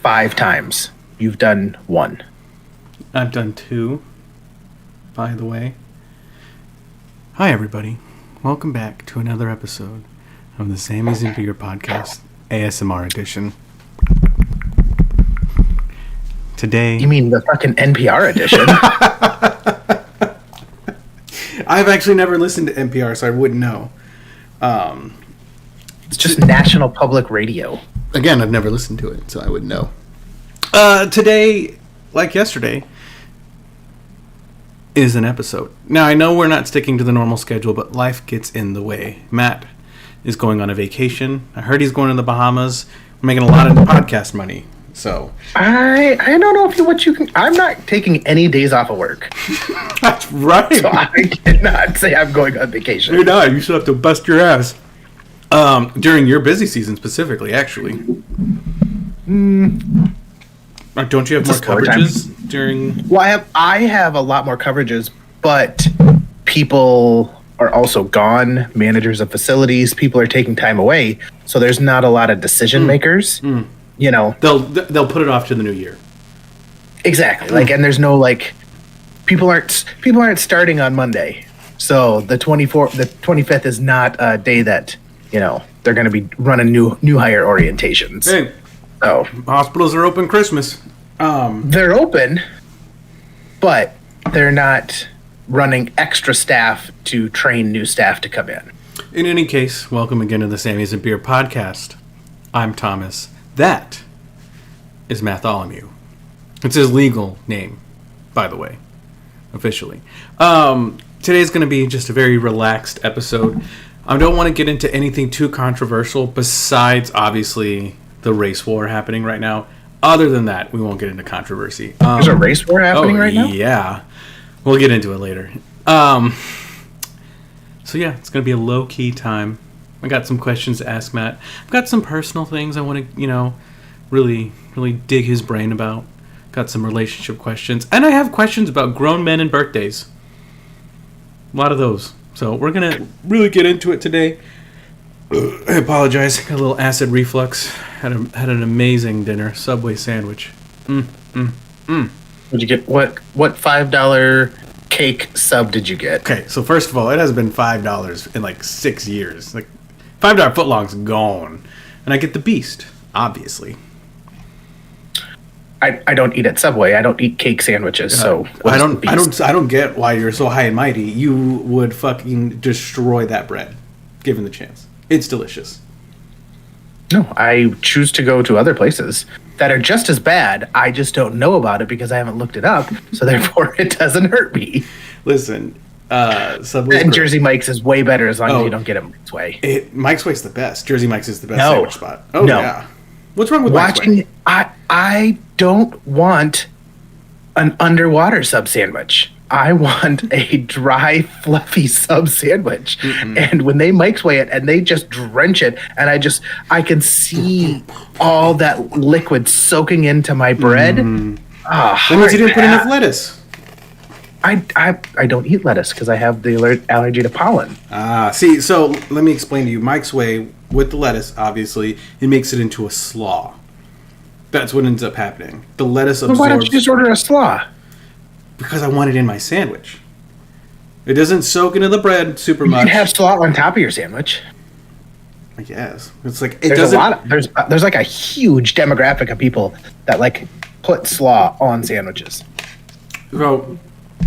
5 times. You've done 1. I've done 2, by the way. Hi, everybody. Welcome back to another episode of the Sammy's and Beer Podcast, ASMR edition. Today... You mean the fucking NPR edition? I've actually never listened to NPR, so I wouldn't know. It's just National Public Radio. Again, I've never listened to it, so I wouldn't know. Today, like yesterday, is an episode. Now, I know we're not sticking to the normal schedule, but life gets in the way. Matt is going on a vacation. I heard he's going to the Bahamas. We're making a lot of podcast money, so... I don't know if what you can... I'm not taking any days off of work. That's right. So I cannot say I'm going on vacation. You're not. You still have to bust your ass. During your busy season specifically, actually. Don't you have more coverages during... Well, I have a lot more coverages, but people are also gone. Managers of facilities, people are taking time away, so there's not a lot of decision makers. You know, they'll put it off to the new year. Exactly. Like, and there's no like, people aren't starting on Monday, so the 25th is not a day that they're going to be running new hire orientations. Hey, so hospitals are open Christmas. They're open, but they're not running extra staff to train new staff to come in. In any case, welcome again to the Sammy's and Beer Podcast. I'm Thomas. That is Matholomew. It's his legal name, by the way, officially. Today's going to be just a very relaxed episode. I don't want to get into anything too controversial besides, obviously, the race war happening right now. Other than that, we won't get into controversy. There's a race war happening right now? Yeah. We'll get into it later. So, yeah, it's going to be a low-key time. I got some questions to ask Matt. I've got some personal things I want to, really, really dig his brain about. Got some relationship questions. And I have questions about grown men and birthdays. A lot of those. So we're going to really get into it today. I apologize. Got a little acid reflux. Had an amazing dinner. Subway sandwich. Did you get what $5 cake sub did you get? Okay, so first of all, it hasn't been $5 in like 6 years. Like $5 footlong's gone. And I get the Beast, obviously. I don't eat at Subway. I don't eat cake sandwiches. So I don't get why you're so high and mighty. You would fucking destroy that bread, given the chance. It's delicious. No, I choose to go to other places that are just as bad. I just don't know about it because I haven't looked it up. So therefore, it doesn't hurt me. Listen, Subway and Jersey Mike's is way better as long as you don't get it Mike's Way. Mike's Way's the best. Jersey Mike's is the best sandwich spot. Oh no. Yeah. What's wrong with Mike's Way? I don't want an underwater sub sandwich. I want a dry, fluffy sub sandwich. Mm-hmm. And when they Mike's Way it and they just drench it, and I can see all that liquid soaking into my bread. That means you didn't put enough lettuce. I don't eat lettuce because I have the allergy to pollen. See, so let me explain to you. Mike's Way, with the lettuce, obviously, it makes it into a slaw. That's what ends up happening. The lettuce absorbs... Well, why don't you just order a slaw? Because I want it in my sandwich. It doesn't soak into the bread super much. You can have slaw on top of your sandwich. I guess. It's like... There's like a huge demographic of people that like put slaw on sandwiches. So,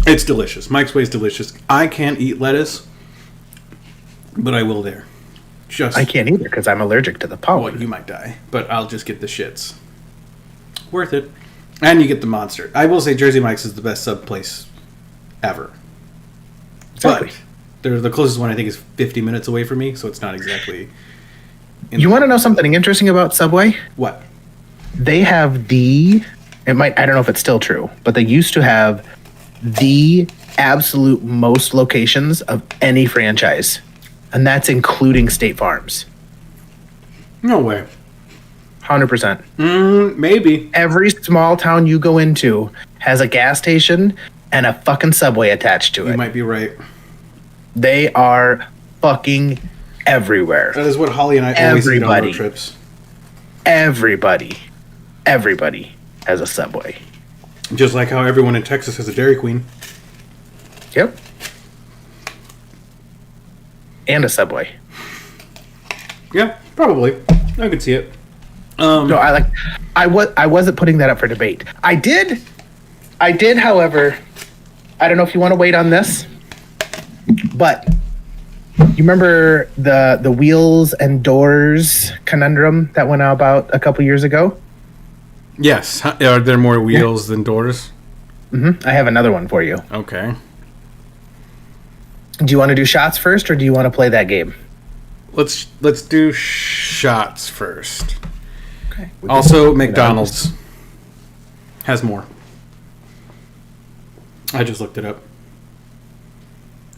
it's delicious. Mike's Way is delicious. I can't eat lettuce, but I will there. I can't either because I'm allergic to the pollen. Well, you might die, but I'll just get the shits. Worth it. And you get the monster. I will say Jersey Mike's is the best sub place ever. Exactly. But the closest one I think is 50 minutes away from me, so it's not exactly... You want to know something interesting about Subway? What? They have I don't know if it's still true, but they used to have the absolute most locations of any franchise. And that's including State Farms. No way. 100%. Maybe. Every small town you go into has a gas station and a fucking Subway attached to it. You might be right. They are fucking everywhere. That is what Holly and I always eat on road trips. Everybody. everybody has a Subway. Just like how everyone in Texas has a Dairy Queen. Yep. And a Subway. Yeah, probably. I could see it. No, I wasn't putting that up for debate. I did, however, I don't know if you want to wait on this, but you remember the wheels and doors conundrum that went out about a couple years ago? Yes. Are there more wheels than doors? I have another one for you. Okay. Do you want to do shots first, or do you want to play that game? Let's do shots first. Okay. Also, McDonald's has more. I just looked it up.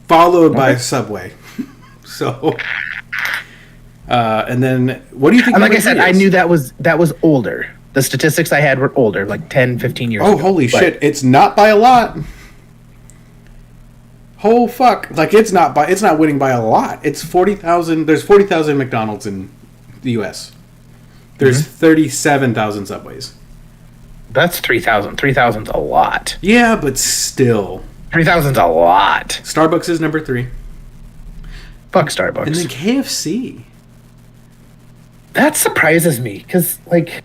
Followed by Subway. So, and then what do you think? And like I said, I knew that was older. The statistics I had were older, like 10, 15 years ago. Oh, holy shit. It's not by a lot. Oh, fuck. Like, it's not winning by a lot. It's 40,000. There's 40,000 McDonald's in the U.S. There's 37,000 Subways. That's 3,000. 3,000's a lot. Yeah, but still. 3,000's a lot. Starbucks is number 3. Fuck Starbucks. And then KFC. That surprises me, because, like,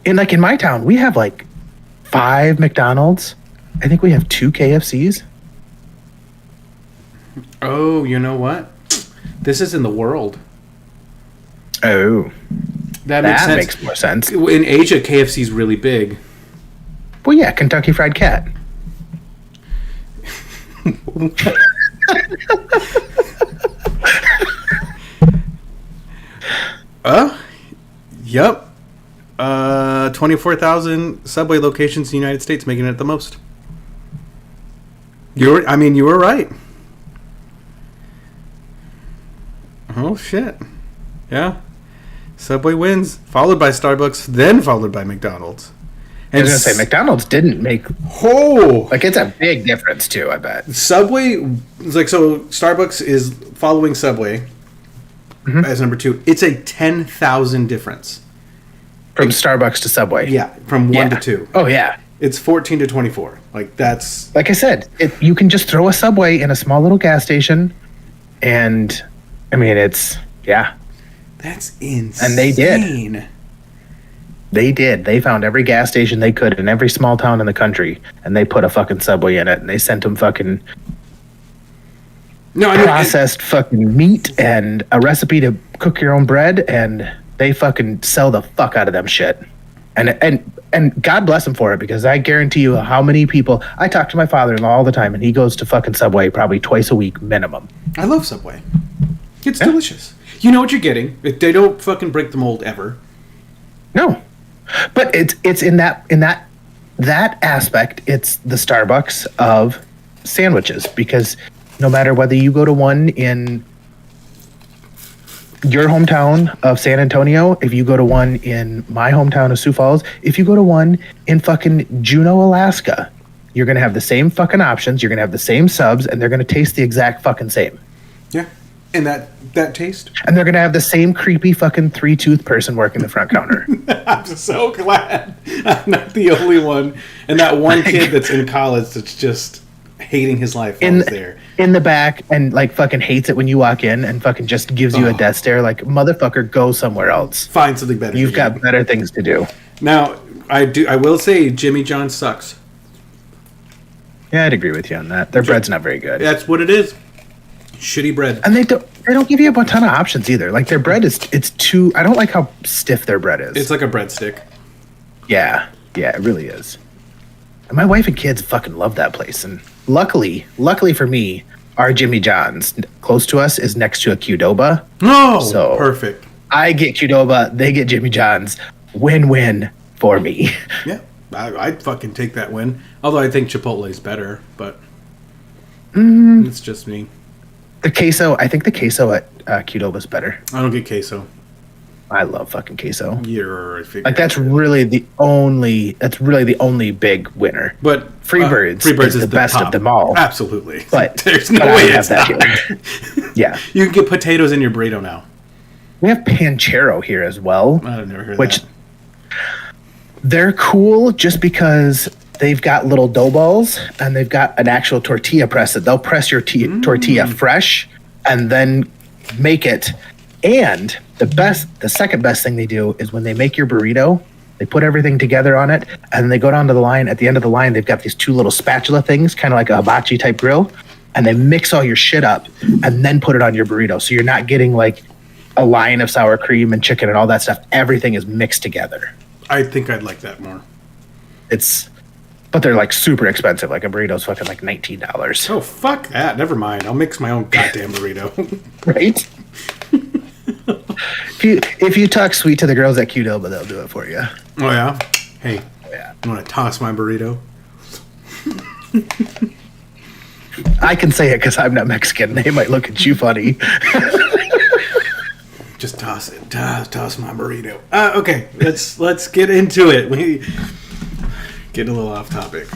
in my town, we have, like, 5 McDonald's. I think we have 2 KFCs. Oh, you know what? This is in the world. Oh. That makes more sense. In Asia, KFC's really big. Well, yeah, Kentucky Fried Cat. Yep. 24,000 Subway locations in the United States, making it the most. You were right. Oh, shit. Yeah. Subway wins, followed by Starbucks, then followed by McDonald's. And I was going to say, McDonald's didn't make... Oh! Like, it's a big difference, too, I bet. Subway... so Starbucks is following Subway as number 2. It's a 10,000 difference. From Starbucks to Subway. Yeah, from 1 to 2. Oh, yeah. It's 14 to 24. Like, that's... Like I said, you can just throw a Subway in a small little gas station, and, I mean, it's... Yeah. That's insane. And they did. They did. They found every gas station they could in every small town in the country, and they put a fucking Subway in it, and they sent them fucking processed fucking meat and a recipe to cook your own bread, and they fucking sell the fuck out of them shit. And God bless them for it, because I guarantee you how many people... I talk to my father-in-law all the time, and he goes to fucking Subway probably twice a week minimum. I love Subway. It's delicious. You know what you're getting. They don't fucking break the mold ever. No. But it's in that aspect, it's the Starbucks of sandwiches, because no matter whether you go to one in your hometown of San Antonio, if you go to one in my hometown of Sioux Falls, if you go to one in fucking Juneau, Alaska, you're going to have the same fucking options, you're going to have the same subs, and they're going to taste the exact fucking same. Yeah. And that taste. And they're going to have the same creepy fucking 3-tooth person working the front counter. I'm so glad I'm not the only one. And that one kid that's in college that's just hating his life while he's there. In the back, and like fucking hates it when you walk in, and fucking just gives you a death stare like, motherfucker, go somewhere else. Find something better. You've got better things to do. Now, I will say Jimmy John sucks. Yeah, I'd agree with you on that. Their bread's not very good. That's what it is. Shitty bread. And they don't give you a ton of options either. Like, their bread it's too... I don't like how stiff their bread is. It's like a breadstick. Yeah, it really is. And my wife and kids fucking love that place. And luckily for me, our Jimmy John's close to us is next to a Qdoba. Oh, so perfect. I get Qdoba, they get Jimmy John's. Win-win for me. Yeah, I'd fucking take that win. Although I think Chipotle is better, but it's just me. I think the queso at Qdoba is better. I don't get queso. I love fucking queso. Like, that's really the only big winner. But Freebirds is the best of them all. Absolutely. But there's no way it's not. Yeah. You can get potatoes in your burrito now. We have Panchero here as well. I've never heard which that. They're cool just because they've got little dough balls and they've got an actual tortilla press that they'll press your tortilla fresh and then make it. And the second best thing they do is when they make your burrito, they put everything together on it and they go down to the line. At the end of the line, they've got these two little spatula things, kind of like a hibachi type grill, and they mix all your shit up and then put it on your burrito. So you're not getting like a line of sour cream and chicken and all that stuff. Everything is mixed together. I think I'd like that more. But they're like super expensive. Like a burrito's fucking like $19. Oh, fuck that. Never mind. I'll mix my own goddamn burrito. Right? If you talk sweet to the girls at Qdoba, they'll do it for you. Oh, yeah? Hey, Yeah. you want to toss my burrito? I can say it because I'm not Mexican. They might look at you funny. Just toss it. Toss my burrito. Okay, let's get into it. We get a little off topic.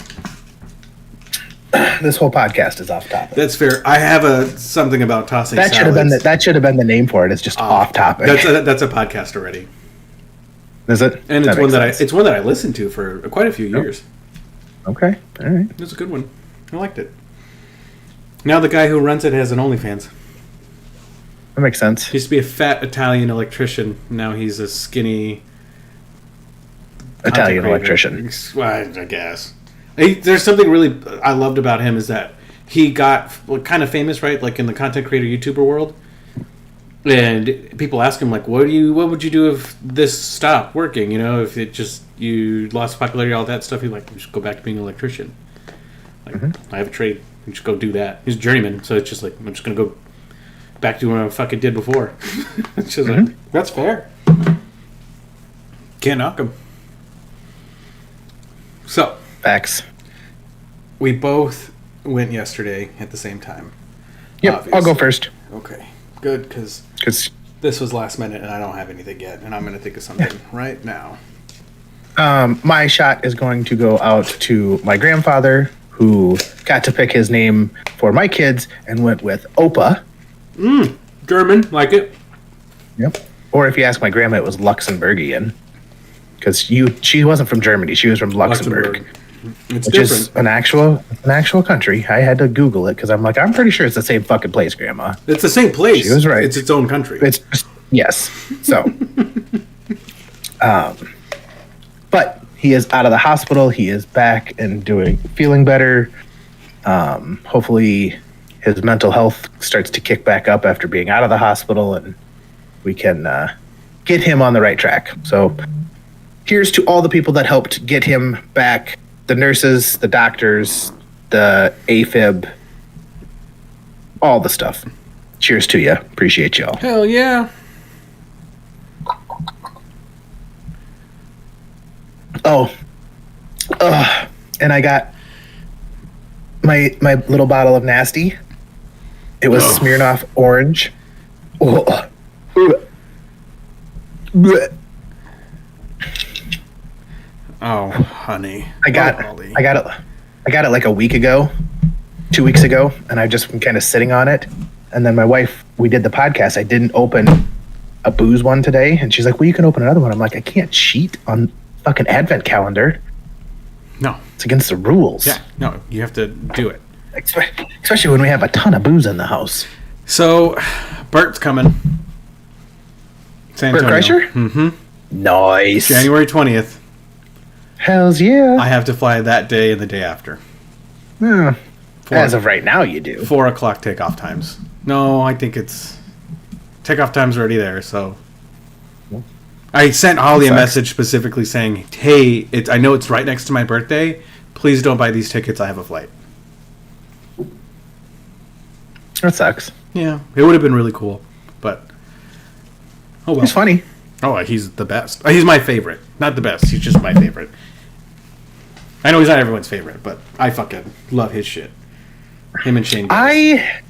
This whole podcast is off topic. That's fair. I have something about tossing. That should have been the name for it. It's just off topic. That's a podcast already. Is it? And it's one that I listened to for quite a few years. Okay, all right. It was a good one. I liked it. Now the guy who runs it has an OnlyFans. That makes sense. He used to be a fat Italian electrician. Now he's a skinny Italian electrician. Well, I guess. There's something really I loved about him is that he got kind of famous, right? Like in the content creator YouTuber world. And people ask him like, what would you do if this stopped working? You know, if it just you lost popularity, all that stuff. He's like, just go back to being an electrician. Like, I have a trade. You just go do that. He's a journeyman, so it's just like I'm just gonna go back to what I fucking did before. It's just like that's fair. Can't knock him. So Facts. we both went yesterday at the same time. Yep, Obviously. I'll go first. Okay, good, because Because this was last minute and I don't have anything yet, and I'm going to think of something right now. my shot is going to go out to my grandfather, who got to pick his name for my kids and went with Opa. German, like it. Yep. Or if you ask my grandma, it was Luxembourgian. Because she wasn't from Germany, she was from Luxembourg. It's Which different. is an actual country. I had to Google it because I'm like, I'm pretty sure it's the same fucking place, Grandma. It's the same place. She was right. It's its own country. Yes. So, but he is out of the hospital. He is back and feeling better. Hopefully, his mental health starts to kick back up after being out of the hospital, and we can get him on the right track. So, here's to all the people that helped get him back. The nurses, the doctors, the AFib, all the stuff. Cheers to you. Appreciate y'all. Hell yeah. Oh, and I got my little bottle of Nasty. It was Smirnoff Orange. Oh. Oh, honey. I got it like a week ago, 2 weeks ago, and I've just been kind of sitting on it. And then my wife, we did the podcast. I didn't open a booze one today, and she's like, "Well, you can open another one." I'm like, "I can't cheat on fucking advent calendar. No. It's against the rules." Yeah, no, you have to do it. Especially when we have a ton of booze in the house. So, Bert's coming. San Bert Antonio. Kreischer? Mm-hmm. Nice. January 20th. Hells yeah. I have to fly that day and the day after. Yeah. As of right now, you do. 4 o'clock takeoff times. No, I think it's... Takeoff time's already there, so... I sent Holly a message specifically saying, hey, I know it's right next to my birthday. Please don't buy these tickets. I have a flight. That sucks. Yeah, it would have been really cool, but... Oh, well. He's funny. Oh, he's the best. He's my favorite. Not the best. He's just my favorite. I know he's not everyone's favorite, but I fucking love his shit. Him and Shane. I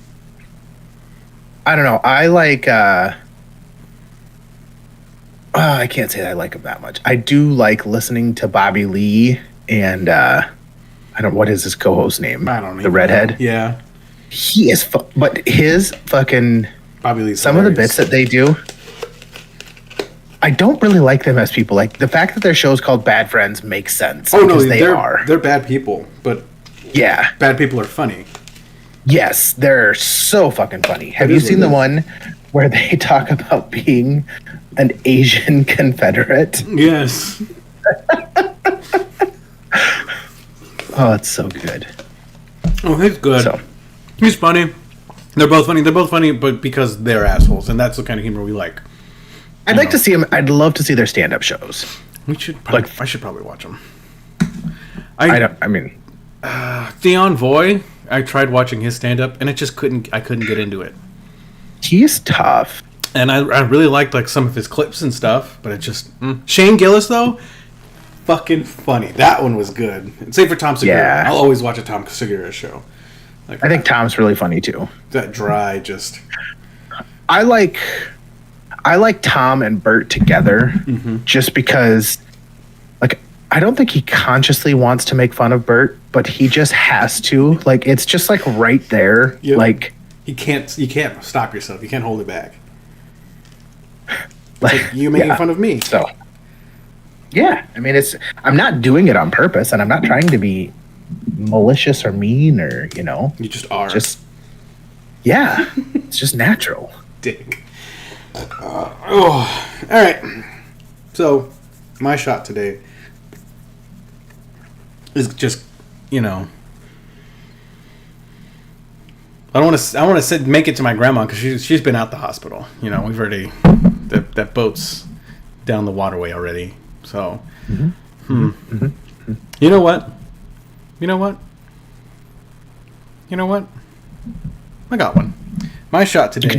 don't know. I like... I can't say that I like him that much. I do like listening to Bobby Lee and... what is his co-host name? I don't know. The redhead? Yeah. He is... but his fucking... Bobby Lee's some hilarious. of the bits that they do... I don't really like them as people. Like the fact that their show is called Bad Friends makes sense. Oh no, because they are. They're bad people, but Yeah. bad people are funny. Yes, they're so fucking funny. Have It you is seen what the it one where they talk about being an Asian Confederate? Yes. Oh, it's so good. Oh, he's good. So, He's funny. They're both funny. They're both funny, but because they're assholes, and that's the kind of humor we like. I'd like to see them. I'd love to see their stand-up shows. We should. Probably, Like- I should probably watch them. I don't. I mean, Theon Voy. I tried watching his stand-up, and it just couldn't. I couldn't get into it. he's tough. And I really liked like some of his clips and stuff, but it just Shane Gillis though, fucking funny. That one was good. And same for Tom Segura. Yeah. I'll always watch a Tom Segura show. Like I think Tom's really funny too. that dry just. I like Tom and Bert together just because, like, I don't think he consciously wants to make fun of Bert, but he just has to. Like, it's just like right there. Yep. Like, You can't stop yourself. You can't hold it back. like You making yeah. fun of me. So, yeah, I mean, I'm not doing it on purpose, and I'm not trying to be malicious or mean or You just are. just yeah, it's just natural. dick. All right. So, my shot today is just, I don't want to. I want to make it to my grandma because she's been out the hospital. We've already that boat's down the waterway already. So, You know what? I got one. My shot today. You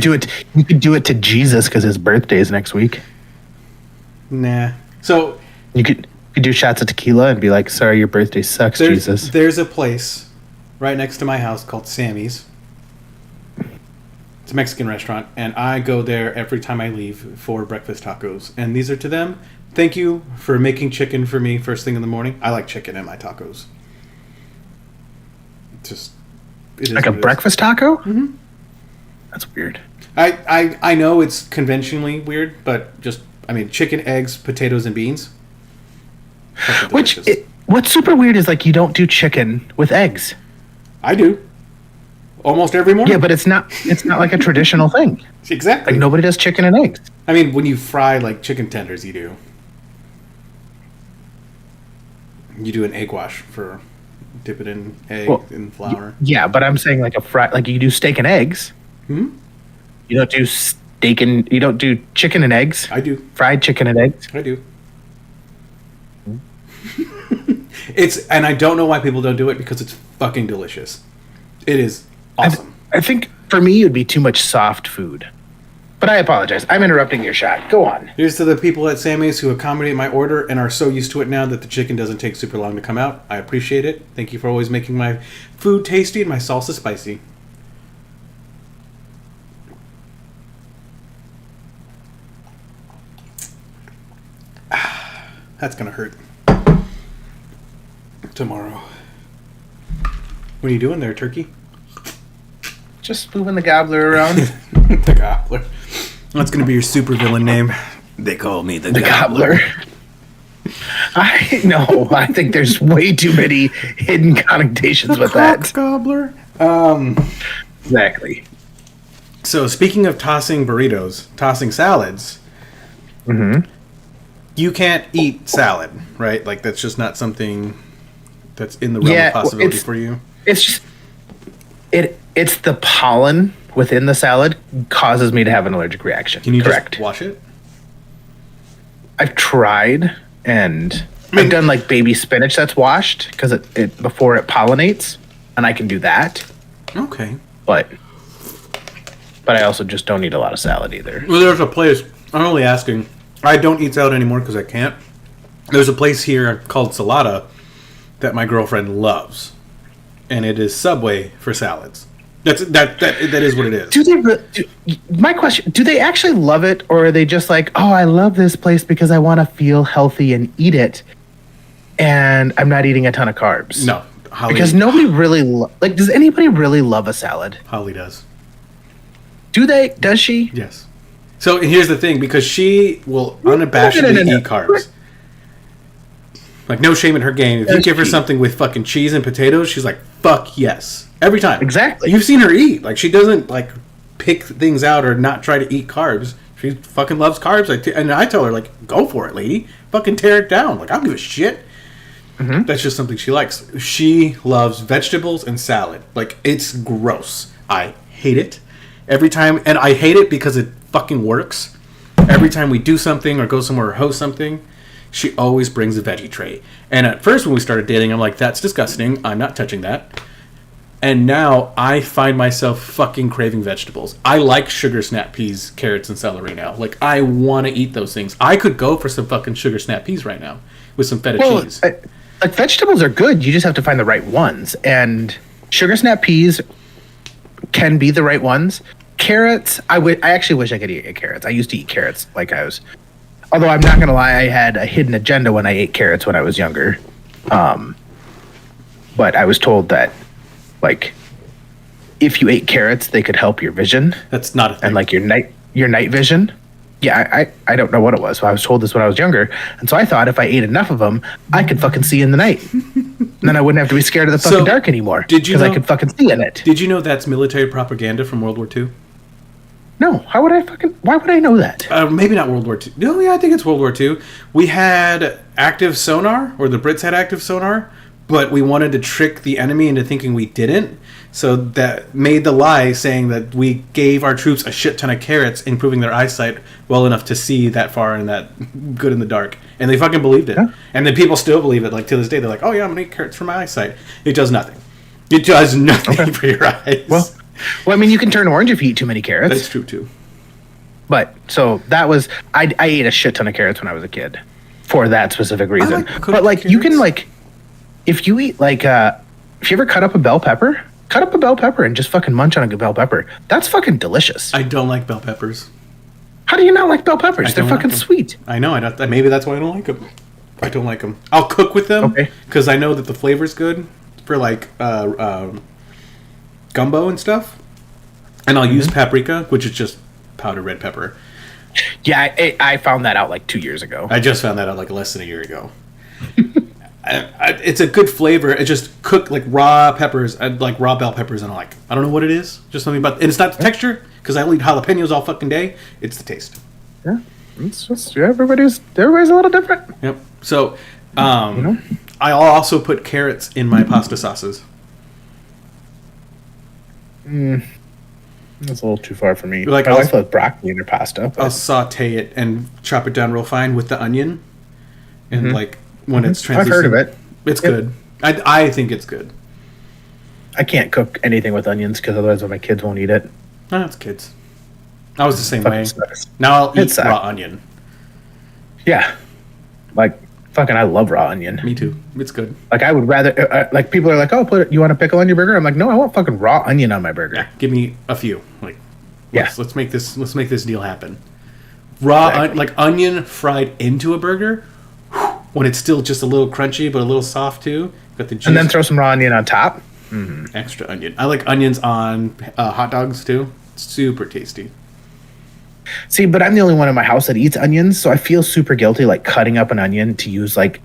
could do it to Jesus because his birthday is next week. Nah. So You could do shots of tequila and be like, "Sorry, your birthday sucks, Jesus." there's a place right next to my house called Sammy's. It's a Mexican restaurant, and I go there every time I leave for breakfast tacos. And these are to them. Thank you for making chicken for me first thing in the morning. I like chicken in my tacos. It is Like a what it is. breakfast taco? Mm-hmm. That's weird. I know it's conventionally weird, but chicken, eggs, potatoes, and beans. Fucking delicious. What's super weird is like you don't do chicken with eggs. I do. Almost every morning. Yeah, but it's not like a traditional thing. Exactly. Like nobody does chicken and eggs. I mean, when you fry like chicken tenders, you do. You do an egg wash for dip it in egg and flour. Yeah, but I'm saying like like you do steak and eggs. Hmm? You don't do you don't do chicken and eggs. I do. Fried chicken and eggs. I do. And I don't know why people don't do it because it's fucking delicious. It is awesome. I think for me it would be too much soft food. But I apologize. I'm interrupting your shot. Go on. Here's to the people at Sammy's who accommodate my order and are so used to it now that the chicken doesn't take super long to come out. I appreciate it. Thank you for always making my food tasty and my salsa spicy. That's gonna hurt. Tomorrow. What are you doing there, turkey? Just moving the gobbler around. The Gobbler. That's gonna be your supervillain name. They call me the Gobbler. I know. I think there's way too many hidden connotations with that. Gobbler. Exactly. So speaking of tossing salads, you can't eat salad, right? Like that's just not something that's in the realm of possibility for you. It's just it's the pollen within the salad causes me to have an allergic reaction. Can you Correct. just wash it? I've tried and I've done like baby spinach that's washed because it before it pollinates, and I can do that. Okay. But I also just don't eat a lot of salad either. Well, there's a place. I'm only asking. I don't eat salad anymore because I can't. There's a place here called Salada that my girlfriend loves, and it is Subway for salads. That is what it is. My question: do they actually love it, or are they just like, "Oh, I love this place because I want to feel healthy and eat it, and I'm not eating a ton of carbs"? No, Holly, because nobody really does anybody really love a salad? Holly does. Do they? Does she? Yes. So here's the thing, because she will unabashedly eat carbs. Like, no shame in her game. If you give her something with fucking cheese and potatoes, she's like, fuck yes. Every time. Exactly. You've seen her eat. Like, she doesn't, like, pick things out or not try to eat carbs. She fucking loves carbs. And I tell her, like, go for it, lady. Fucking tear it down. Like, I don't give a shit. Mm-hmm. That's just something she likes. She loves vegetables and salad. Like, it's gross. I hate it. Every time. And I hate it because it fucking works. Every time we do something or go somewhere or host something, she always brings a veggie tray. And at first when we started dating, I'm like, that's disgusting. I'm not touching that. And now I find myself fucking craving vegetables. I like sugar snap peas, carrots, and celery now. Like, I want to eat those things. I could go for some fucking sugar snap peas right now with some feta cheese. Like, vegetables are good. You just have to find the right ones. And sugar snap peas can be the right ones. Carrots, I actually wish I could eat carrots. I used to eat carrots like I was... Although I'm not going to lie, I had a hidden agenda when I ate carrots when I was younger. But I was told that, like, if you ate carrots, they could help your vision. That's not a thing. And, like, your night vision. Yeah, I don't know what it was. So I was told this when I was younger. And so I thought if I ate enough of them, I could fucking see in the night. And then I wouldn't have to be scared of the fucking dark anymore. Did you Because I could fucking see in it. Did you know that's military propaganda from World War II? No, why would I know that? Maybe not World War II. No, yeah, I think it's World War II. We had active sonar, or the Brits had active sonar, but we wanted to trick the enemy into thinking we didn't. So that made the lie saying that we gave our troops a shit ton of carrots, improving their eyesight well enough to see that far and that good in the dark. And they fucking believed it. Yeah. And then people still believe it. Like, to this day, they're like, oh yeah, I'm going to eat carrots for my eyesight. It does nothing. It does nothing for your eyes. Well, I mean, you can turn orange if you eat too many carrots. That's true, too. But, so, that was... I ate a shit ton of carrots when I was a kid. For that specific reason. But, like, carrots. You can, like... If you eat, like, if you ever cut up a bell pepper and just fucking munch on a bell pepper, that's fucking delicious. I don't like bell peppers. How do you not like bell peppers? They're fucking sweet. I know. Maybe that's why I don't like them. I don't like them. I'll cook with them because I know that the flavor's good for, like, gumbo and stuff. And I'll use paprika, which is just powdered red pepper. Yeah, I found that out like 2 years ago. I just found that out like less than a year ago. It's a good flavor. It just cooked like raw peppers, like raw bell peppers, and I don't know what it is. Just something about, and it's not the texture because I eat jalapenos all fucking day. It's the taste. Yeah, it's just everybody's a little different. Yep. So, I'll also put carrots in my pasta sauces. That's a little too far for me. Like, my wife loves broccoli in her pasta. I'll saute it and chop it down real fine with the onion, and like when it's translucent. I've heard of it. It's good. I think it's good. I can't cook anything with onions because otherwise my kids won't eat it. No, it's kids. I was the same way. Now I'll eat raw onion. Yeah, like fucking, I love raw onion. Me too. It's good. Like, I would rather like, people are like, oh, you want a pickle on your burger? I'm like, no, I want fucking raw onion on my burger. Yeah, give me a few. Like, let's make this deal happen. Raw like onion fried into a burger when it's still just a little crunchy but a little soft too. Got the juice. And then throw some raw onion on top. Mm-hmm. Extra onion. I like onions on hot dogs too. Super tasty. See, but I'm the only one in my house that eats onions, so I feel super guilty, like, cutting up an onion to use, like,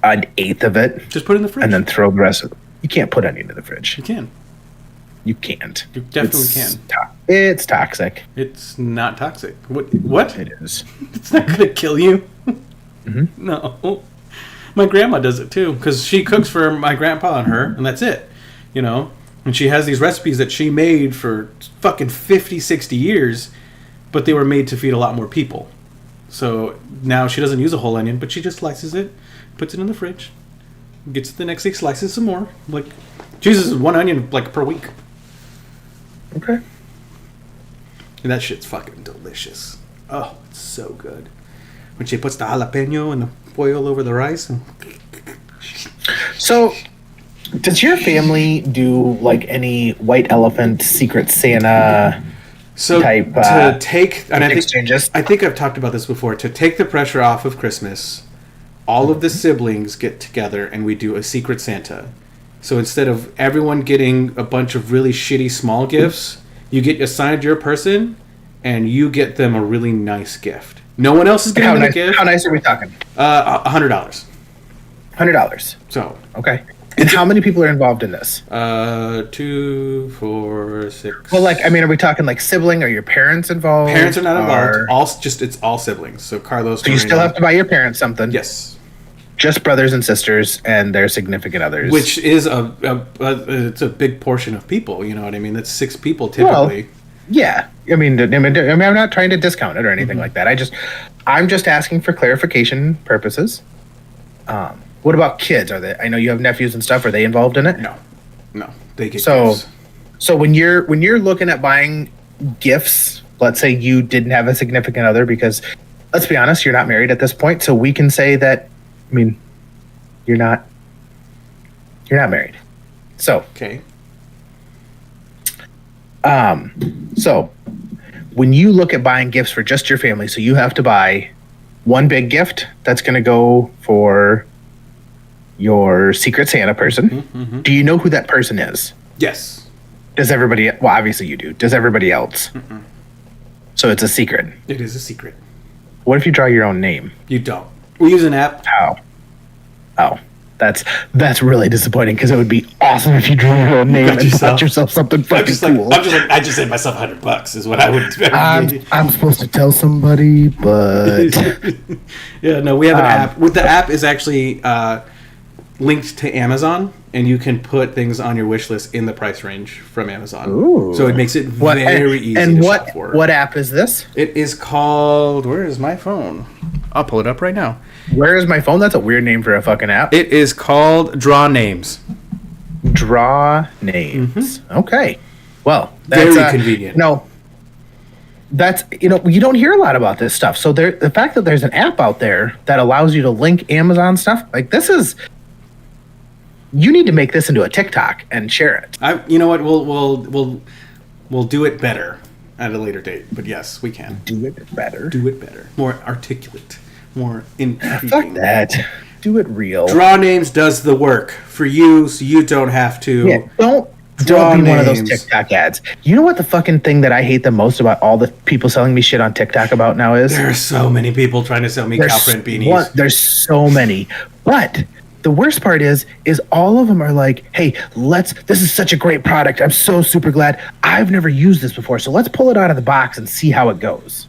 an eighth of it. Just put it in the fridge. And then throw the rest of it. You can't put onion in the fridge. You can. You can't. You definitely can. It's toxic. It's not toxic. What? It is. It's not going to kill you. Mm-hmm. No. My grandma does it, too, because she cooks for my grandpa and her, and that's it. You know? And she has these recipes that she made for fucking 50, 60 years, but they were made to feed a lot more people. So now she doesn't use a whole onion, but she just slices it, puts it in the fridge, gets it the next day, slices some more. Like, she uses one onion, like, per week. Okay. And that shit's fucking delicious. Oh, it's so good. When she puts the jalapeno and the foil over the rice. So, does your family do, like, any White Elephant, Secret Santa... type to take, and exchanges. I think I've talked about this before. To take the pressure off of Christmas, all of the siblings get together and we do a Secret Santa. So instead of everyone getting a bunch of really shitty small gifts, you get assigned your person, and you get them a really nice gift. No one else is getting them a gift. How nice are we talking? $100. $100. So Okay. And how many people are involved in this? 2, 4, 6. Well, like, I mean, are we talking like sibling? Are your parents involved? Parents are not involved. Or- It's all siblings. So Carlos. So you still have to buy your parents something. Yes. Just brothers and sisters and their significant others. Which is it's a big portion of people. You know what I mean? That's 6 people typically. Well, yeah. I mean, I'm not trying to discount it or anything like that. I'm just asking for clarification purposes. What about kids? I know you have nephews and stuff. Are they involved in it? No, they get So, gifts. so when you're looking at buying gifts, let's say you didn't have a significant other, because let's be honest, you're not married at this point. So we can say that. I mean, you're not married. So, Okay. so when you look at buying gifts for just your family, so you have to buy one big gift that's going to go for your Secret Santa person. Do you know who that person is? Yes. Does everybody? Well, obviously you do. Does everybody else? So it's a secret. It is a secret. What if you draw your own name? You don't. We use an app. Oh, that's really disappointing because it would be awesome if you drew your own name and bought yourself something fucking cool. I just saved myself $100 is what I would expect. I'm supposed to tell somebody, but Yeah, no, we have an app. The app is actually linked to Amazon, and you can put things on your wish list in the price range from Amazon. Ooh. So it makes it very easy and to what, shop for. What app is this? It is called... Where is my phone? I'll pull it up right now. Where is my phone? That's a weird name for a fucking app. It is called Draw Names. Draw Names. Okay. Well, that's Very convenient. No, that's, you don't hear a lot about this stuff. So the fact that there's an app out there that allows you to link Amazon stuff, like this is... You need to make this into a TikTok and share it. You know what? We'll do it better at a later date. But yes, we can Do it better. do it better, more articulate, more intriguing. Fuck that. Do it real. Draw Names does the work for you, so you don't have to. Yeah, don't Draw be one of those names. TikTok ads. You know what the fucking thing that I hate the most about all the people selling me shit on TikTok about now is? There are so many people trying to sell me cow print beanies. There's so many. But the worst part is all of them are like, hey, this is such a great product. I'm so super glad. I've never used this before, so let's pull it out of the box and see how it goes.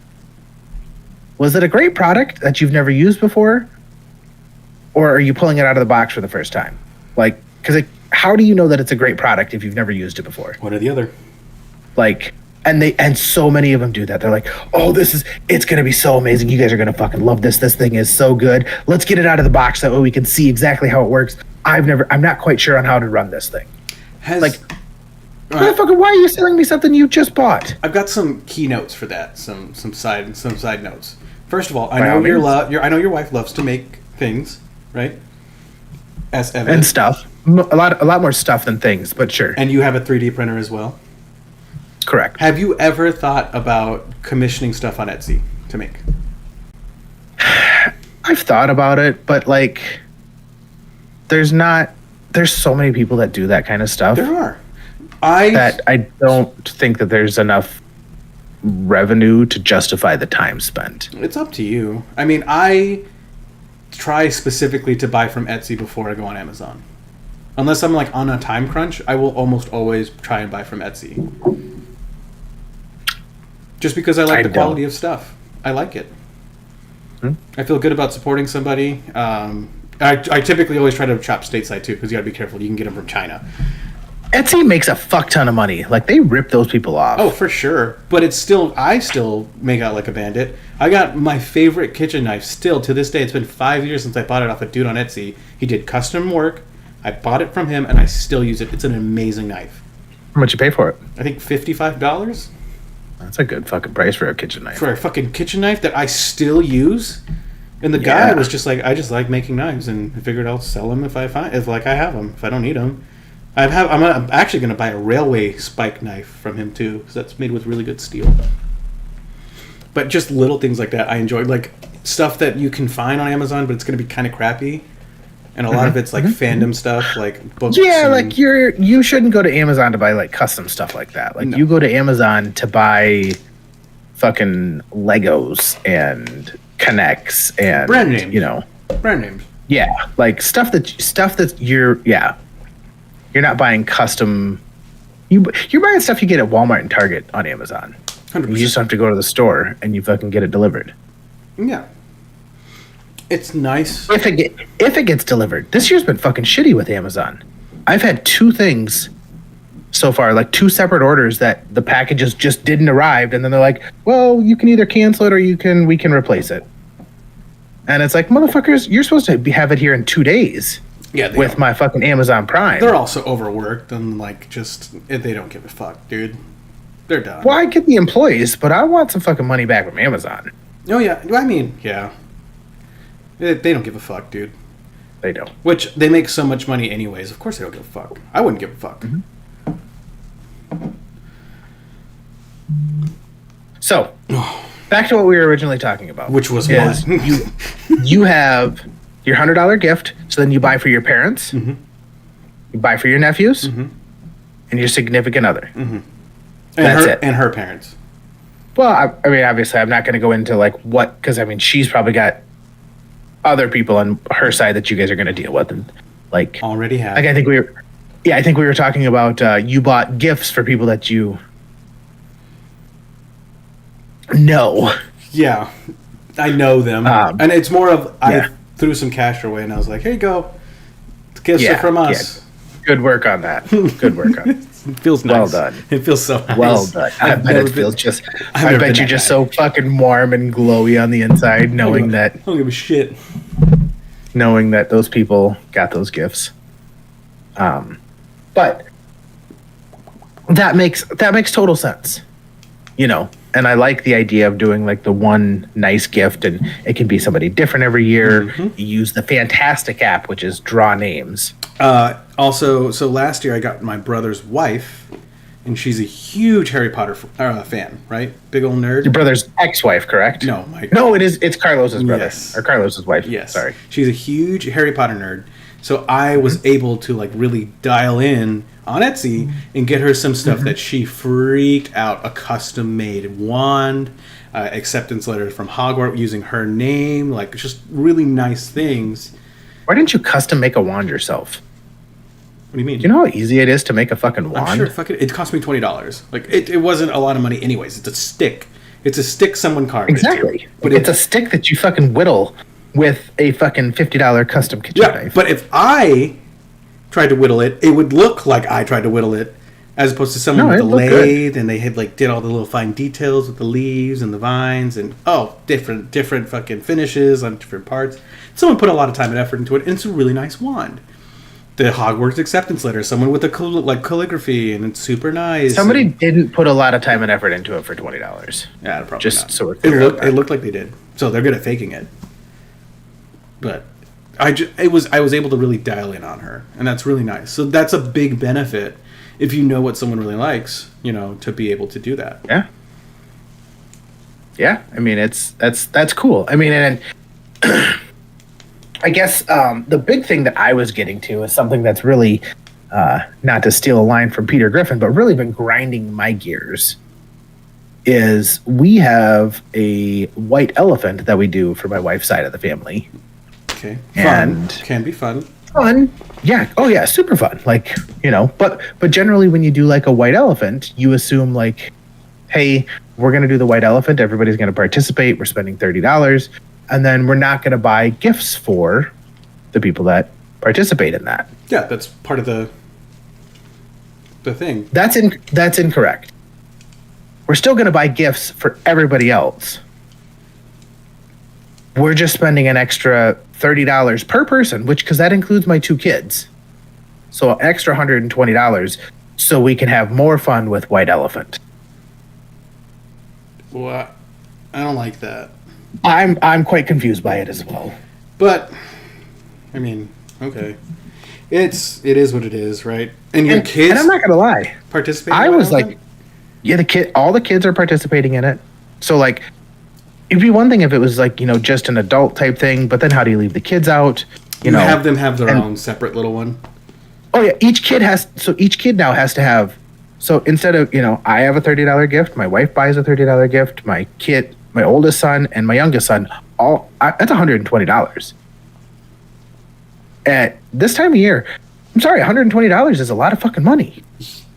Was it a great product that you've never used before? Or are you pulling it out of the box for the first time? Like, because how do you know that it's a great product if you've never used it before? One or the other. Like, and so many of them do that. They're like, oh, it's going to be so amazing. You guys are going to fucking love this. This thing is so good. Let's get it out of the box that way we can see exactly how it works. I'm not quite sure on how to run this thing. Motherfucker, why are you selling me something you just bought? I've got some keynotes for that. Some side notes. First of all, I By all know I know your wife loves to make things, right? As evidence. And stuff. A lot more stuff than things, but sure. And you have a 3D printer as well. Correct. Have you ever thought about commissioning stuff on Etsy to make? I've thought about it, but like, there's so many people that do that kind of stuff. There are. That I don't think that there's enough revenue to justify the time spent. It's up to you. I mean, I try specifically to buy from Etsy before I go on Amazon. Unless I'm like on a time crunch, I will almost always try and buy from Etsy. Just because I like the quality of stuff. I like it. I feel good about supporting somebody. I typically always try to shop stateside too, because you gotta be careful. You can get them from China. Etsy makes a fuck ton of money. Like, they rip those people off. Oh, for sure. But I still make out like a bandit. I got my favorite kitchen knife still to this day. It's been 5 years since I bought it off a dude on Etsy. He did custom work. I bought it from him, and I still use it. It's an amazing knife. How much you pay for it? I think $55 That's a good fucking price for a kitchen knife. for a fucking kitchen knife that I still use. And the guy was just like, I just like making knives, and I figured I'll sell them if I have them. If I don't need them, I'm actually going to buy a railway spike knife from him too, because that's made with really good steel. But just little things like that I enjoy, like stuff that you can find on Amazon, but it's going to be kind of crappy. And a lot of it's like fandom stuff, like books. Yeah, like you shouldn't go to Amazon to buy like custom stuff like that. Like, you go to Amazon to buy fucking Legos and Connects and Brand names. you know, Brand names. yeah, like stuff that you're not buying custom. You're buying stuff you get at Walmart and Target on Amazon. 100%. You just have to go to the store and you fucking get it delivered. Yeah. It's nice. If it gets delivered. This year's been fucking shitty with Amazon. I've had 2 things so far, like 2 separate orders that the packages just didn't arrive, and then they're like, "Well, you can either cancel it or we can replace it." And it's like, motherfuckers, you're supposed to have it here in 2 days. Yeah, With my fucking Amazon Prime. they're also overworked and like just they don't give a fuck, dude. They're done. Well, I get the employees, but I want some fucking money back from Amazon. Oh yeah, I mean, yeah. They don't give a fuck, dude. They don't. Which they make so much money anyways. Of course they don't give a fuck. I wouldn't give a fuck. So, back to what we were originally talking about. Which was is what? you have your $100 gift, so then you buy for your parents, you buy for your nephews, and your significant other. That's it. And her parents. Well, I mean, obviously, I'm not going to go into like what, because I mean, she's probably got other people on her side that you guys are going to deal with, and like Already have. like I think we were talking about you bought gifts for people that you know. Yeah. I know them. And it's more of I threw some cash her way and I was like, here you go. The gifts are from us. Good work on that. Good work on it. It feels nice. Well done. It feels so nice. Well done. I bet it feels just. I've I never bet been you're that just guy. so fucking warm and glowy on the inside, knowing I that don't give a shit. those people got those gifts. But that makes total sense, you know. And I like the idea of doing like the one nice gift, and it can be somebody different every year. You use the fantastic app, which is Draw Names. Also, so last year I got my brother's wife, and she's a huge Harry Potter fan, right? Big old nerd. Your brother's ex-wife, correct? No, my No, it's Carlos's brother. Yes. Or Carlos's wife. Yes. Sorry. She's a huge Harry Potter nerd. So I was able to like really dial in on Etsy and get her some stuff that she freaked out. A custom made wand, acceptance letter from Hogwarts using her name, like just really nice things. Why didn't you custom make a wand yourself? What do you mean? Do you know how easy it is to make a fucking wand? I'm sure it cost me $20. Like it wasn't a lot of money anyways. It's a stick. It's a stick someone carved. Exactly. Into. But it's a stick that you fucking whittle with a fucking $50 custom kitchen Yeah, knife. but if I tried to whittle it, it would look like I tried to whittle it, as opposed to someone with a it'd look good. lathe and they had like did all the little fine details with the leaves and the vines and different fucking finishes on different parts. Someone put a lot of time and effort into it, and it's a really nice wand. The Hogwarts acceptance letter, someone with a calligraphy, and it's super nice. Somebody and, didn't put a lot of time and effort into it for $20. yeah, probably just not. so we're clear on that. It looked like they did, so they're good at faking it. But I was able to really dial in on her, and that's really nice. So that's a big benefit if you know what someone really likes, you know, to be able to do that. Yeah. Yeah, I mean that's cool. I mean, and I guess the big thing that I was getting to is something that's really not to steal a line from Peter Griffin, but really been grinding my gears. Is we have a white elephant that we do for my wife's side of the family. Okay, And- fun can be fun. Fun, yeah, oh yeah, super fun. Like, you know, but generally when you do like a white elephant, you assume like, hey, we're gonna do the white elephant, everybody's gonna participate, we're spending $30, and then we're not gonna buy gifts for the people that participate in that. Yeah, that's part of the thing. That's incorrect. We're still gonna buy gifts for everybody else. We're just spending an extra $30 per person, because that includes my 2 kids. So an extra $120 so we can have more fun with White Elephant. Well, I don't like that. I'm quite confused by it as well. But I mean, okay, it is what it is, right? And your kids And I'm not gonna lie. participate. I was like, yeah, all the kids are participating in it. So like, it'd be one thing if it was like, you know, just an adult type thing, but then how do you leave the kids out? you know, have them have their and- own separate little one. Oh yeah, each kid now has to have So instead of, I have a $30 gift, my wife buys a $30 gift, my kid, my oldest son, and my youngest son, that's $120. At this time of year, I'm sorry, $120 is a lot of fucking money.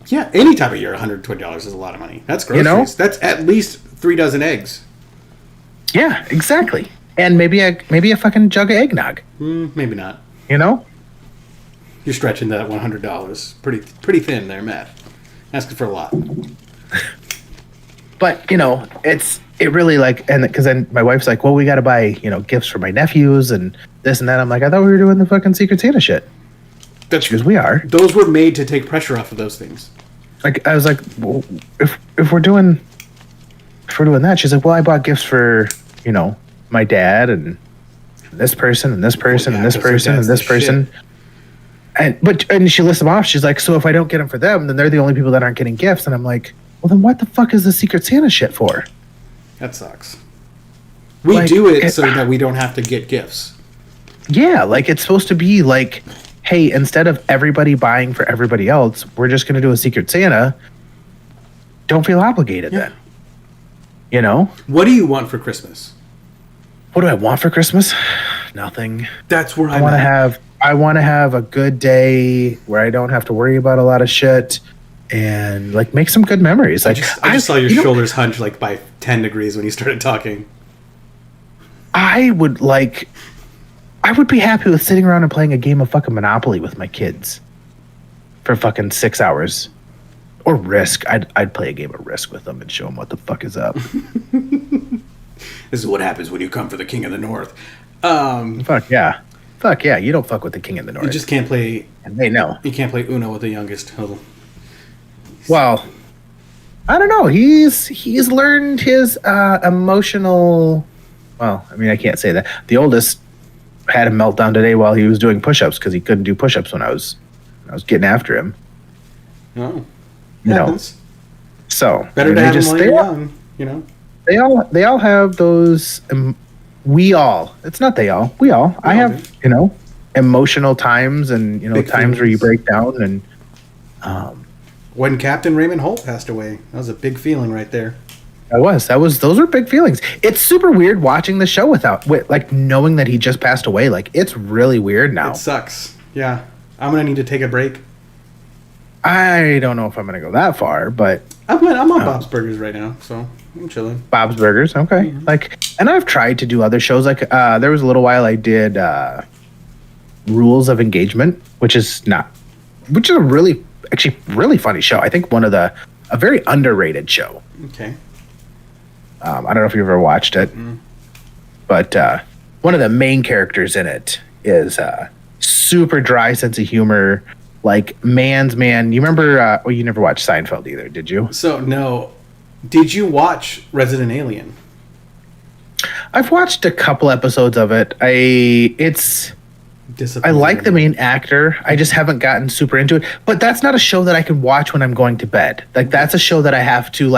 Yeah, any time of year, $120 is a lot of money. That's groceries. That's at least 3 dozen eggs. Yeah, exactly. And maybe a fucking jug of eggnog. Maybe not. You're stretching that $100. Pretty thin there, Matt. Asking for a lot. But it really and because then my wife's like, well, we got to buy gifts for my nephews and this and that. I'm like, I thought we were doing the fucking Secret Santa shit. That's because we are. Those were made to take pressure off of those things. Like I was like, well, if we're doing that, she's like, well, I bought gifts for my dad and this person and this person and this person and this person. And she lists them off. She's like, so if I don't get them for them, then they're the only people that aren't getting gifts. And I'm like, well, then what the fuck is the Secret Santa shit for? That sucks. We do it so that we don't have to get gifts. Yeah, it's supposed to be like, hey, instead of everybody buying for everybody else, we're just going to do a Secret Santa. Don't feel obligated then. What do you want for Christmas? What do I want for Christmas? Nothing. That's where I want to have a good day where I don't have to worry about a lot of shit and make some good memories. I just saw your shoulders hunch by 10 degrees when you started talking. I would be happy with sitting around and playing a game of fucking Monopoly with my kids for fucking 6 hours. Or Risk. I'd play a game of Risk with them and show them what the fuck is up. This is what happens when you come for the King of the North. Fuck yeah. Fuck yeah. You don't fuck with the King of the North. You just can't play... And they know. You can't play Uno with the youngest. Well, I don't know. He's learned his emotional... Well, I mean, I can't say that. The oldest had a meltdown today while he was doing push-ups because he couldn't do push-ups when I was getting after him. Oh. Happens. So better to have them while you're young, They all have those. We all. It's not they all. We all. I have emotional times and Big times feelings. where you break down and. When Captain Raymond Holt passed away, that was a big feeling right there. Those were big feelings. It's super weird watching the show without knowing that he just passed away. It's really weird now. It sucks. Yeah, I'm gonna need to take a break. I don't know if I'm gonna go that far, but I'm on Bob's Burgers right now, so I'm chilling. Bob's Burgers, okay. Mm-hmm. And I've tried to do other shows. There was a little while I did Rules of Engagement, which is a really funny show. I think a very underrated show. Okay. I don't know if you've ever watched it, but one of the main characters in it is super dry sense of humor, man's man. You remember? You never watched Seinfeld either, did you? So no. Did you watch Resident Alien? I've watched a couple episodes of it. I like the main actor. I just haven't gotten super into it. But that's not a show that I can watch when I'm going to bed. That's a show that I have to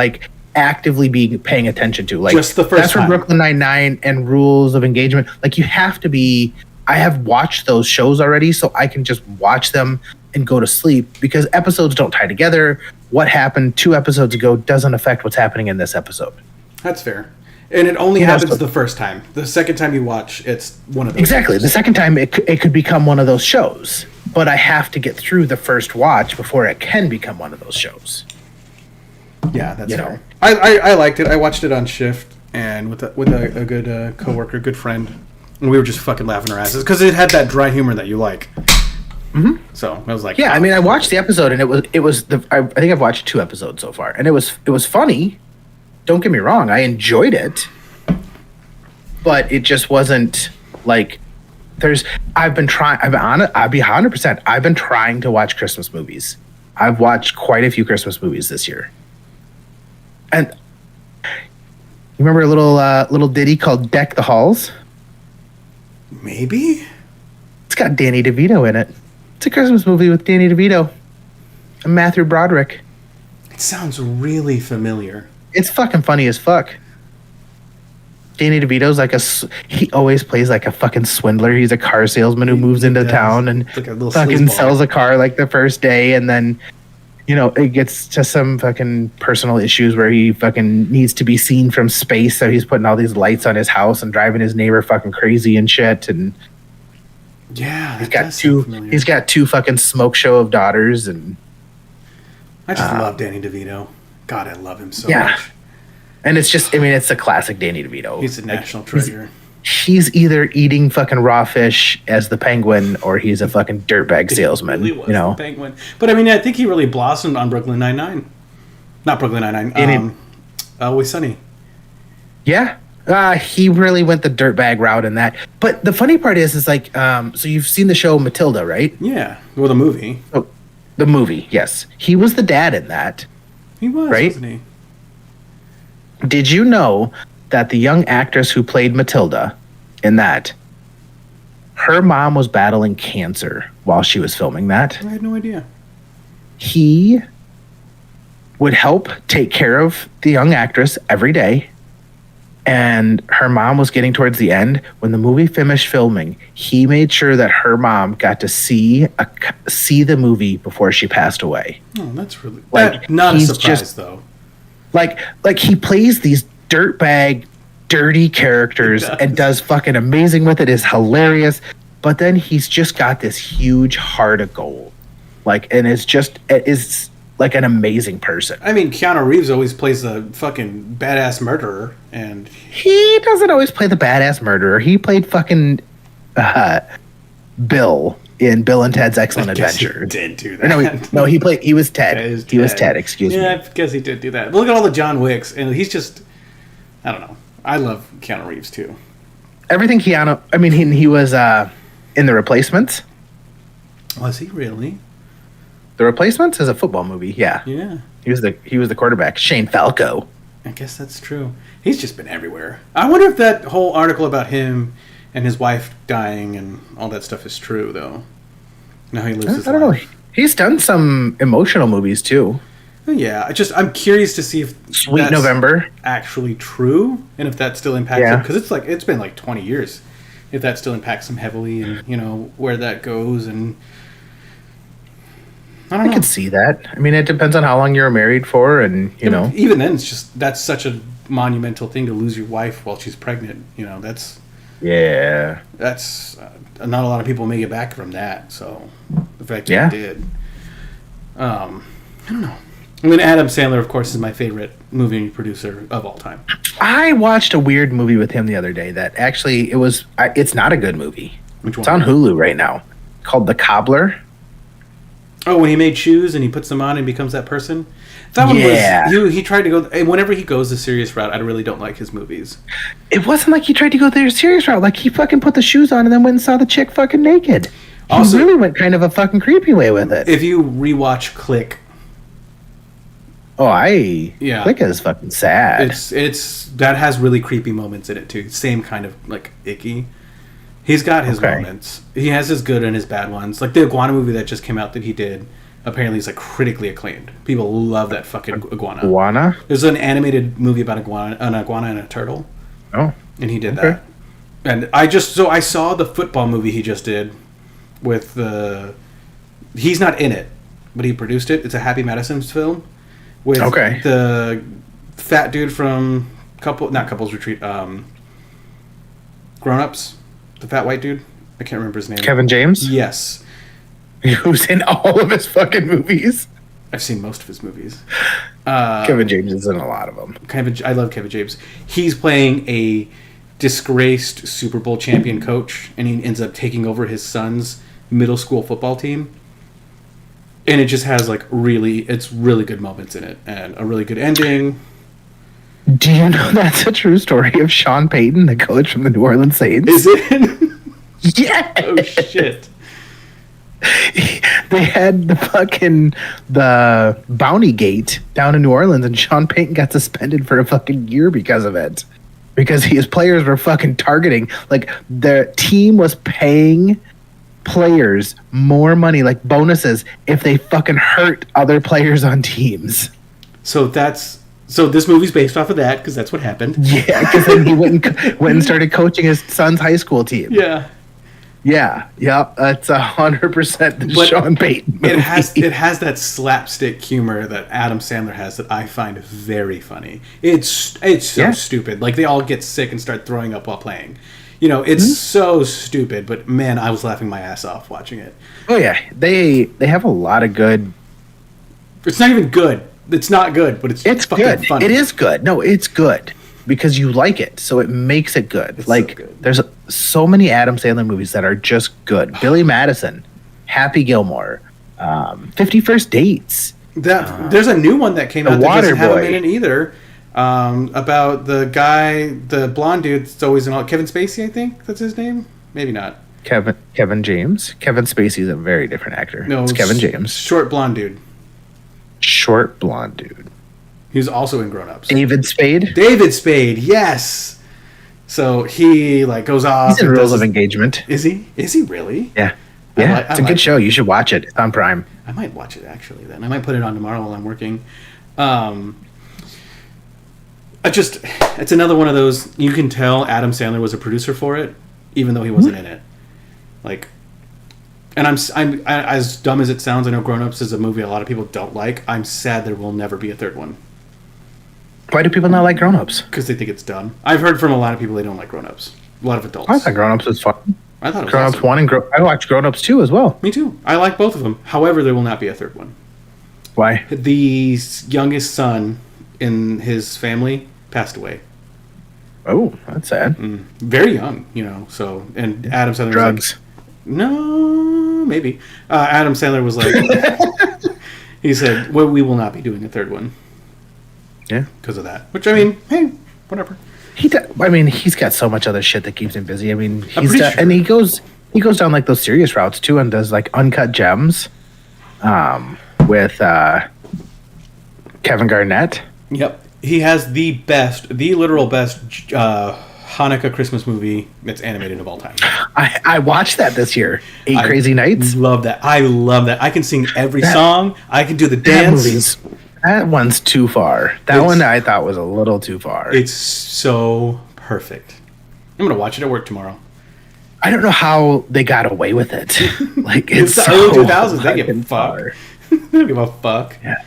actively be paying attention to. Just the first that's time. For Brooklyn Nine-Nine and Rules of Engagement. You have to be. I have watched those shows already, so I can just watch them and go to sleep because episodes don't tie together. What happened 2 episodes ago doesn't affect what's happening in this episode. That's fair. And it only happens the first time. The second time you watch, it's one of those. Exactly. The second time, it could become one of those shows. But I have to get through the first watch before it can become one of those shows. Yeah, that's fair. I liked it. I watched it on shift and with a good coworker, good friend. And we were just fucking laughing our asses because it had that dry humor that you like. Mm-hmm. So I was like, yeah. I mean, I watched the episode and it was I think I've watched 2 episodes so far, and it was funny. Don't get me wrong, I enjoyed it, but it just wasn't I'll be 100%. I've been trying to watch Christmas movies. I've watched quite a few Christmas movies this year, and you remember a little ditty called "Deck the Halls"? Maybe. It's got Danny DeVito in it. It's a Christmas movie with Danny DeVito and Matthew Broderick. It sounds really familiar. It's fucking funny as fuck. Danny DeVito's he always plays like a fucking swindler. He's a car salesman who moves into town and like a little fucking sells a car the first day, and then it gets to some fucking personal issues where he fucking needs to be seen from space, so he's putting all these lights on his house and driving his neighbor fucking crazy and shit. And Yeah, he's got two fucking smoke show of daughters, and I just love Danny DeVito. God, I love him so Yeah. much. and it's just, I mean, it's a classic Danny DeVito. He's a national treasure. He's either eating fucking raw fish as the Penguin, or he's a fucking dirtbag salesman. He really was the Penguin. But I mean, I think he really blossomed on Brooklyn Nine-Nine. Not Brooklyn Nine-Nine. Always Sunny. Yeah. He really went the dirtbag route in that. But the funny part is like, so you've seen the show Matilda, right? Yeah. Well, the movie. Oh, the movie, yes. He was the dad in that. He was, Right? wasn't he? Did you know that the young actress who played Matilda in that, her mom was battling cancer while she was filming that? I had no idea. He would help take care of the young actress every day. And her mom was getting towards the end. When the movie finished filming, he made sure that her mom got to see the movie before she passed away. Oh, that's really... Like, not a he's surprise, just- though. Like he plays these dirtbag, dirty characters and does fucking amazing with it. Is hilarious. But then he's just got this huge heart of gold. And is like an amazing person. I mean, Keanu Reeves always plays the fucking badass murderer, and... He doesn't always play the badass murderer. He played fucking Bill in Bill and Ted's Excellent I guess he Adventure. did do Or that. No, he was Ted. He was Ted, excuse me. Yeah, I guess he did do that. But look at all the John Wicks, and he's just... I don't know. I love Keanu Reeves, too. Everything Keanu... I mean, he was in The Replacements. Was he really? The Replacements is a football movie, yeah. Yeah. He was the quarterback, Shane Falco. I guess that's true. He's just been everywhere. I wonder if that whole article about him and his wife dying and all that stuff is true, though. Now he lives his I don't know. life. He's done some emotional movies too. Yeah, I'm curious to see if Sweet that's November. actually true, and if that still impacts Yeah. him, because it's been like 20 years. If that still impacts him heavily, and where that goes, and I don't know. I could see that. I mean, it depends on how long you're married for, and Even then, it's just that's such a monumental thing to lose your wife while she's pregnant. That's yeah. not a lot of people make it back from that. So the fact that Yeah. he did, I don't know. I mean, Adam Sandler, of course, is my favorite movie producer of all time. I watched a weird movie with him the other day that actually it's not a good movie. Which one? It's on Hulu right now, called The Cobbler. Oh, when he made shoes and he puts them on and becomes that person. That one Yeah. was he tried to go. And whenever he goes the serious route, I really don't like his movies. It wasn't like he tried to go the serious route. Like he fucking put the shoes on and then went and saw the chick fucking naked. He Also- really went kind of a fucking creepy way with it. If you rewatch Click, Yeah. Click is fucking sad. it's that has really creepy moments in it too. Same kind of like icky. He's got his Okay. moments. He has his good and his bad ones. Like the iguana movie that just came out that he did. Apparently, is like critically acclaimed. People love that fucking iguana. Iguana? There's an animated movie about an iguana and a turtle, Oh. and he did Okay. that. And I saw the football movie he just did with the. He's not in it, but he produced it. It's a Happy Madison's film with Okay. the fat dude from Couples Retreat, Grown Ups, the fat white dude. I can't remember his name. Kevin James? Yes, Who's in all of his fucking movies? I've seen most of his movies. Kevin James is in a lot of them. I love Kevin James. He's playing a disgraced Super Bowl champion coach, and he ends up taking over his son's middle school football team. And it just has it's really good moments in it, and a really good ending. Do you know that's a true story of Sean Payton, the coach from the New Orleans Saints? Is it? Yeah. Oh shit! They had the Bounty Gate down in New Orleans, and Sean Payton got suspended for a fucking year because of it. Because his players were fucking targeting, the team was paying players more money, like bonuses, if they fucking hurt other players on teams. So this movie's based off of that because that's what happened. Yeah, because then he went and started coaching his son's high school team. Yeah. Yeah, yep. That's 100% the But Sean Payton movie. it has that slapstick humor that Adam Sandler has that I find very funny. It's so Yeah. stupid. Like they all get sick and start throwing up while playing. You know, it's so stupid, but man, I was laughing my ass off watching it. Oh yeah, they have a lot of good. It's not even good. It's not good, but it's It's fucking good. funny. It is good. No, it's good because you like it, so it makes it good. It's so like good. there's so many Adam Sandler movies that are just good. Billy Madison, Happy Gilmore, 50 First Dates. That there's a new one that came out that doesn't have him Waterboy. in it either. About the guy, the blonde dude that's always in all Kevin Spacey, I think that's his name. Maybe not. Kevin James. Kevin Spacey's a very different actor. No, it's Kevin James. Short blonde dude. Short blonde dude. He was also in Grown Ups. David Spade. David Spade, yes. So he like goes off. He's in and Rules does of his- Engagement. Is he? Is he really? Yeah. I Yeah, like- it's I a good like show. You should watch it. It's on Prime. I might watch it actually. Then I might put it on tomorrow while I'm working. It's another one of those. You can tell Adam Sandler was a producer for it, even though he wasn't in it. Like, and I'm as dumb as it sounds. I know Grown Ups is a movie a lot of people don't like. I'm sad there will never be a third one Why do people not like Grown Ups? because they think it's dumb. I've heard from a lot of people they don't like Grown Ups. A lot of adults. I thought Grown Ups was fun. I thought it was Grown Ups awesome. 1 and I watched Grown Ups 2 as well. Me too. I like both of them. However, there will not be a third one. Why? The youngest son in his family passed away. Oh, that's sad. Very young, you know. So, and Adam Sandler Drugs. was like, no, maybe. Adam Sandler was like, he said, well, we will not be doing a third one Yeah. because of that. Which, I mean, hey, whatever. I mean, he's got so much other shit that keeps him busy. I mean, pretty sure. and he goes down like those serious routes too, and does like Uncut Gems, with Kevin Garnett. Yep. He has the literal best Hanukkah Christmas movie that's animated of all time. I watched that this year. Eight Crazy Nights. Love that. I love that. I can sing every song. I can do the That dance. movie's that one's too far. That It's- one I thought was a little too far. It's so perfect. I'm gonna watch it at work tomorrow. I don't know how they got away with it. Like it's the so early 2000s. They give a fucking fuck. far. They don't give a fuck. Yeah.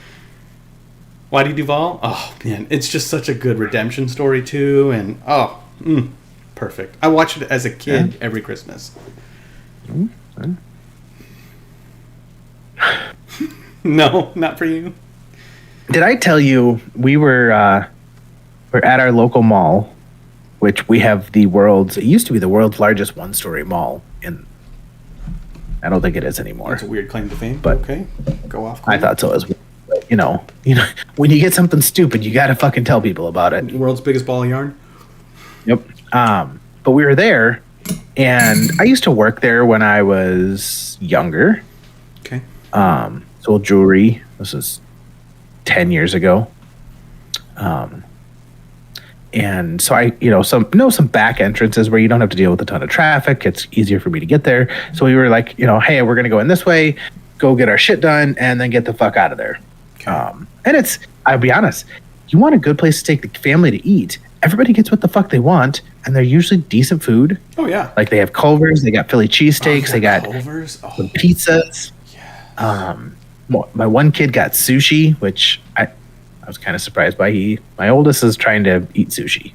Whitey Duvall. Oh man, it's just such a good redemption story too, and perfect. I watched it as a kid every Christmas. No, not for you. Did I tell you we're at our local mall, which we have it used to be the world's largest one-story mall I don't think it is anymore. That's a weird claim to fame, But- okay, go off. I thought so as well. But, you know, when you get something stupid, you got to fucking tell people about it. World's biggest ball of yarn. Yep. But we were there, and I used to work there when I was younger. Okay. Sold jewelry. This is 10 years ago. And so I, some back entrances where you don't have to deal with a ton of traffic. It's easier for me to get there. So we were like, hey, we're going to go in this way, go get our shit done, and then get the fuck out of there. And I'll be honest, you want a good place to take the family to eat. Everybody gets what the fuck they want, and they're usually decent food. Oh yeah. Like they have Culver's, they got Philly cheesesteaks, they got Culver's. Oh, some pizzas. My one kid got sushi, which I was kind of surprised by. My oldest is trying to eat sushi.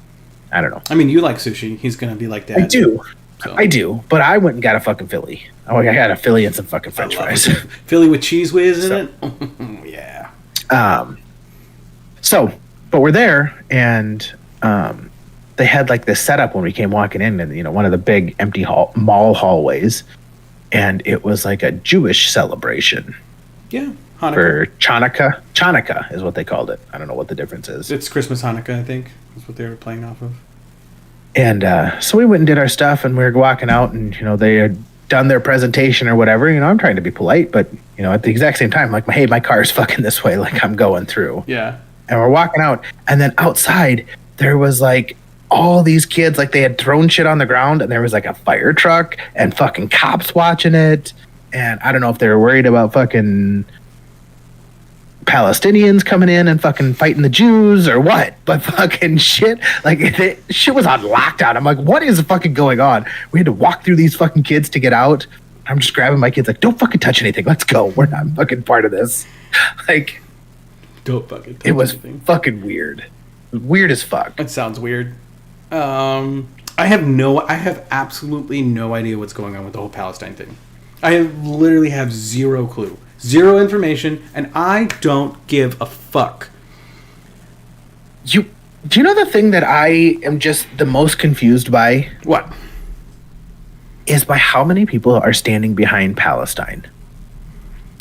I don't know. I mean, you like sushi. He's gonna be like that. I do, but I went and got a fucking Philly. I got a Philly and some fucking French fries. Philly with cheese whiz in it. Yeah. But we're there, and they had like this setup when we came walking in, and one of the big empty mall hallways, and it was like a Jewish celebration Yeah. Hanukkah. for Chanukah. Chanukah is what they called it. I don't know what the difference is. It's Christmas Hanukkah, I think. That's what they were playing off of. And so we went and did our stuff, and we were walking out, and they had done their presentation or whatever. I'm trying to be polite, but at the exact same time, like, hey, my car's fucking this way, like I'm going through. Yeah. And we're walking out, and then outside there was like all these kids, like they had thrown shit on the ground, and there was like a fire truck and fucking cops watching it. And I don't know if they were worried about fucking Palestinians coming in and fucking fighting the Jews or what? But fucking shit, like shit was on lockdown. I'm like, what is fucking going on? We had to walk through these fucking kids to get out. I'm just grabbing my kids like, don't fucking touch anything. Let's go. We're not fucking part of this. Like, Don't fucking touch it was anything. fucking weird. Weird as fuck. That sounds weird. I have absolutely no idea what's going on with the whole Palestine thing. I literally have zero clue, zero information, and I don't give a fuck. Do you know the thing that I am just the most confused by What? is by how many people are standing behind Palestine?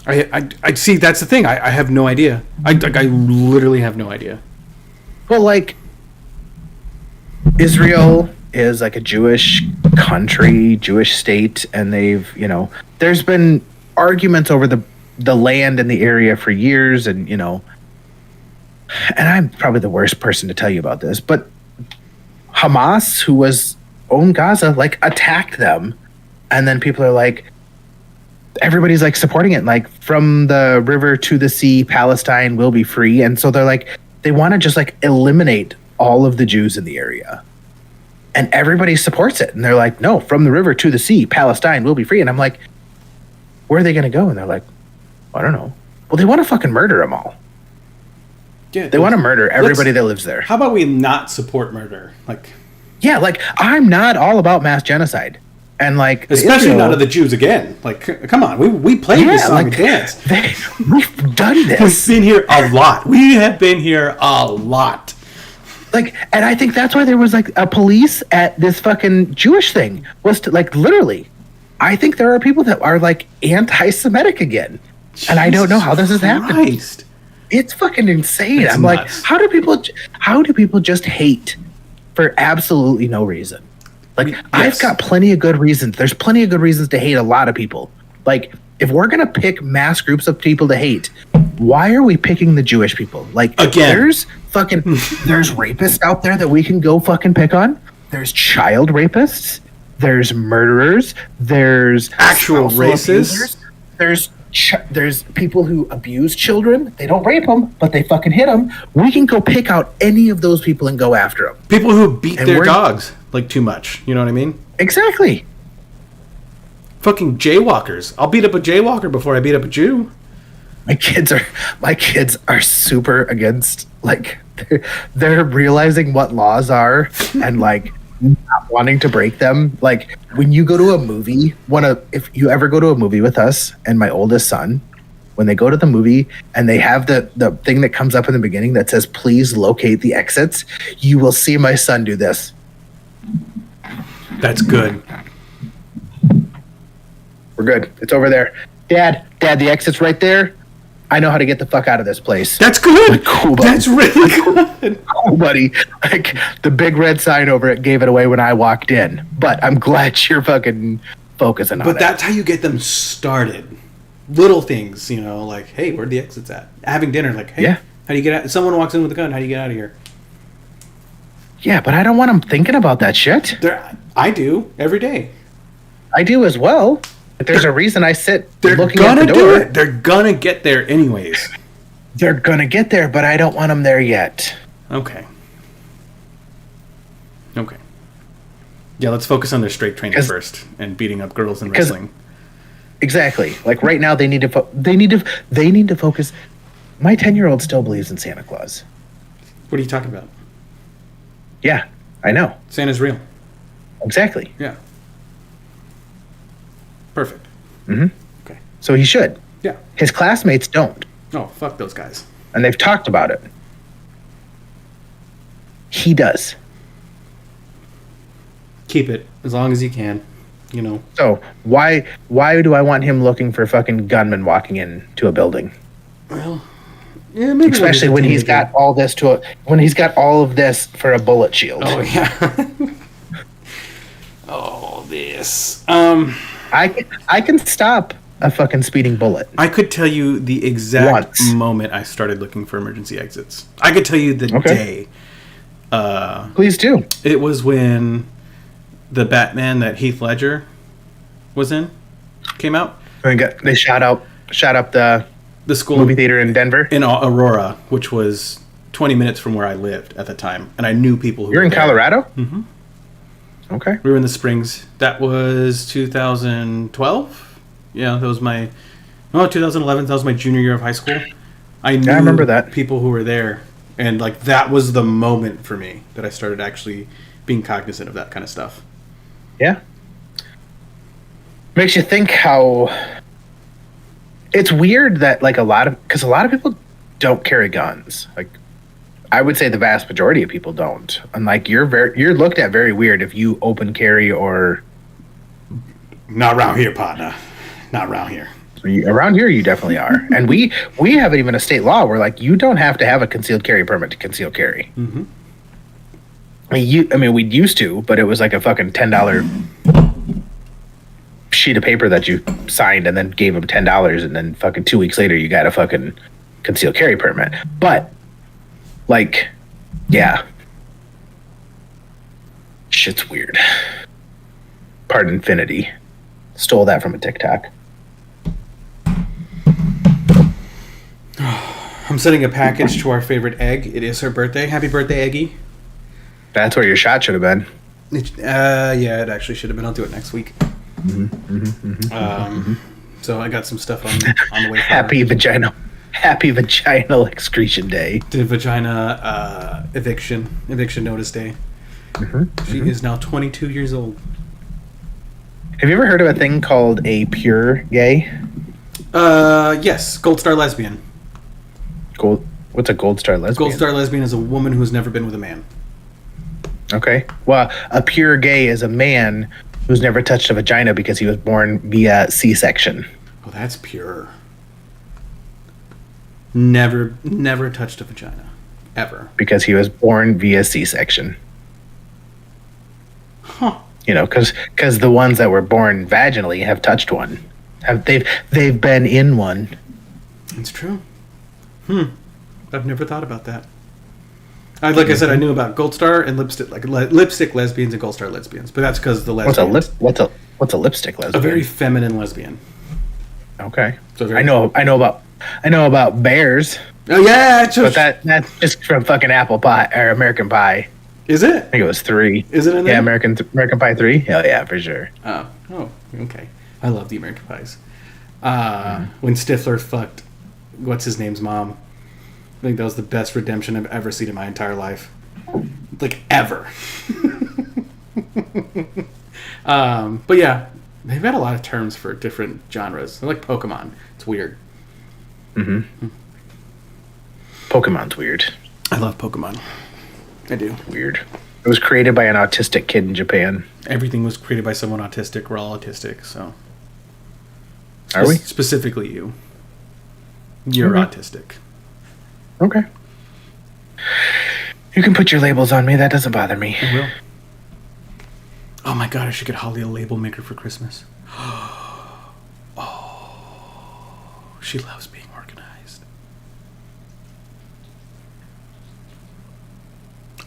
I see. That's the thing. I have no idea. I literally have no idea. Well, like, Israel is like a Jewish country, Jewish state, and they've, there's been arguments over the land and the area for years, and, and I'm probably the worst person to tell you about this, but Hamas, who owned Gaza, like, attacked them, and then people are like, everybody's like supporting it, like, from the river to the sea, Palestine will be free, and so they're like, they want to just like eliminate all of the Jews in the area. And everybody supports it. And they're like, no, from the river to the sea, Palestine will be free. And I'm like, where are they going to go? And they're like, I don't know. Well, they want to fucking murder them all. Yeah, They want to murder everybody that lives there. How about we not support murder? Like, Yeah, like, I'm not all about mass genocide. And like, especially Israel- not of the Jews again. Like, come on, we played this song and dance. We've done We've this. been here a lot. We have been here a lot. Like, and I think that's why there was like a police at this fucking Jewish thing, was to like, literally, I think there are people that are like anti-Semitic again. And I don't know how this has happened. Christ. It's fucking insane. It's I'm nuts. like, how do people just hate for absolutely no reason? Like, Yes. I've got plenty of good reasons. There's plenty of good reasons to hate a lot of people. Like, if we're gonna pick mass groups of people to hate, why are we picking the Jewish people? Like, Again. there's rapists out there that we can go fucking pick on. There's child rapists. There's murderers. There's Actual spousal racists. abusers. There's people who abuse children. They don't rape them, but they fucking hit them. We can go pick out any of those people and go after them. People who beat And their we're- dogs like too much. You know what I mean? Exactly. Fucking jaywalkers. I'll beat up a jaywalker before I beat up a Jew. My kids are super against, like, they're realizing what laws are and like not wanting to break them. Like, when you go to a movie, if you ever go to a movie with us and my oldest son, when they go to the movie and they have the thing that comes up in the beginning that says, please locate the exits, you will see my son do this. That's good. We're good. It's over there. Dad, the exit's right there. I know how to get the fuck out of this place. That's good. Cool, buddy. That's really good. Oh, buddy. Like, the big red sign over it gave it away when I walked in. But I'm glad you're fucking focusing on But it. that's how you get them started. Little things, like, hey, where the exits at? Having dinner, like, hey, Yeah. how do you get out? Someone walks in with a gun. How do you get out of here? Yeah, but I don't want them thinking about that shit. I do every day. I do as well. But there's a reason I sit They're looking at gonna the do door. it. They're gonna get there anyways. They're gonna get there, but I don't want them there yet. Okay. Yeah, let's focus on their strength training 'Cause- first and beating up girls in 'cause- wrestling. Exactly. Like, right now, they need to focus. My 10-year-old still believes in Santa Claus. What are you talking about? Yeah, I know. Santa's real. Exactly. Yeah. Perfect. So he should. Yeah. His classmates don't. Oh, fuck those guys. And they've talked about it. He does. Keep it as long as you can. So why do I want him looking for fucking gunmen walking into a building? Well, yeah, maybe Especially when he's got all this of this for a bullet shield. Oh yeah. Oh, this. I can stop a fucking speeding bullet. I could tell you the exact Once. moment I started looking for emergency exits. I could tell you the Okay. day. Please do. It was when the Batman that Heath Ledger was in came out. They shot up the the school movie theater in Denver. in Aurora, which was 20 minutes from where I lived at the time, and I knew people who You're were in there. Colorado? Mm-hmm. Okay. We were in the Springs. That was 2012. Yeah, that was my 2011. That was my junior year of high school. I knew remember that. people who were there, and like that was the moment for me that I started actually being cognizant of that kind of stuff. Yeah. Makes you think how it's weird that like a lot of people don't carry guns. Like I would say the vast majority of people don't. And like you're looked at very weird if you open carry or Not around here, partner. Not around here. around here you definitely are. And we have even a state law where like you don't have to have a concealed carry permit to conceal carry. Mm-hmm. I mean, we used to, but it was like a fucking $10 sheet of paper that you signed and then gave them $10, and then fucking 2 weeks later you got a fucking concealed carry permit. But like, yeah, shit's weird. Pardon infinity. Stole that from a TikTok. I'm sending a package to our favorite egg. It is her birthday. Happy birthday, Eggy. That's where your shot should have been. Yeah, it actually should have been. I'll do it next week. So I got some stuff on the way. Happy vaginal excretion day. The vagina eviction notice day. She is now 22 years old. Have you ever heard of a thing called a pure gay? Yes, Gold Star lesbian. What's a gold star lesbian? Gold Star lesbian is a woman who's never been with a man. Okay. Well, a pure gay is a man who's never touched a vagina because he was born via C-section. Oh, that's pure. Never touched a vagina. Ever. Because he was born via C-section. Huh. You know, because the ones that were born vaginally have touched one. They've been in one. It's true. I've never thought about that. Like I said, I knew about Gold Star and lipstick, like lipstick lesbians and Gold Star lesbians, but that's because the lesbian. What's a lipstick lesbian? A very feminine lesbian. Okay. So I know about bears. Oh yeah, But that's just from fucking Apple Pie or American Pie. Is it? I think it was 3. Is it in there? Yeah, American Pie 3. Hell yeah, for sure. Oh, okay. I love the American Pies. When Stifler fucked what's his name's mom, I think that was the best redemption I've ever seen in my entire life. Like ever. But yeah, they've got a lot of terms for different genres. They're like Pokemon. It's weird. Pokemon's weird. I love Pokemon. I do. Weird. It was created by an autistic kid in Japan. Everything was created by someone autistic. We're all autistic, so. Are we? Specifically you. You're autistic. Okay. You can put your labels on me. That doesn't bother me. I will. Oh my god, I should get Holly a label maker for Christmas. Oh, she loves being organized.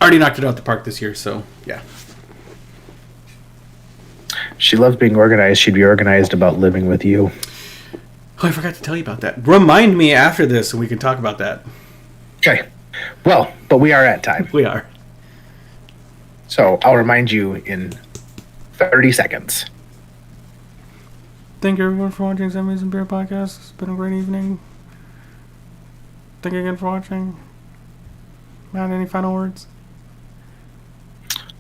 Already knocked it out the park this year, so yeah. She loves being organized. She'd be organized about living with you. Oh, I forgot to tell you about that. Remind me after this and we can talk about that. Okay. Well, but we are at time. We are. So I'll remind you in 30 seconds. Thank you everyone for watching Sammy's and Beer Podcast. It's been a great evening. Thank you again for watching. Matt, any final words?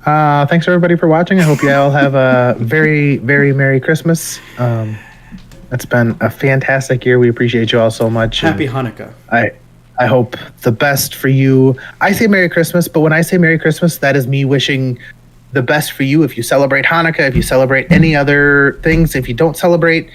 Thanks everybody for watching. I hope you all have a very, very Merry Christmas. It's been a fantastic year. We appreciate you all so much. Happy Hanukkah. I hope the best for you. I say Merry Christmas, but when I say Merry Christmas, that is me wishing the best for you. If you celebrate Hanukkah, if you celebrate any other things, if you don't celebrate,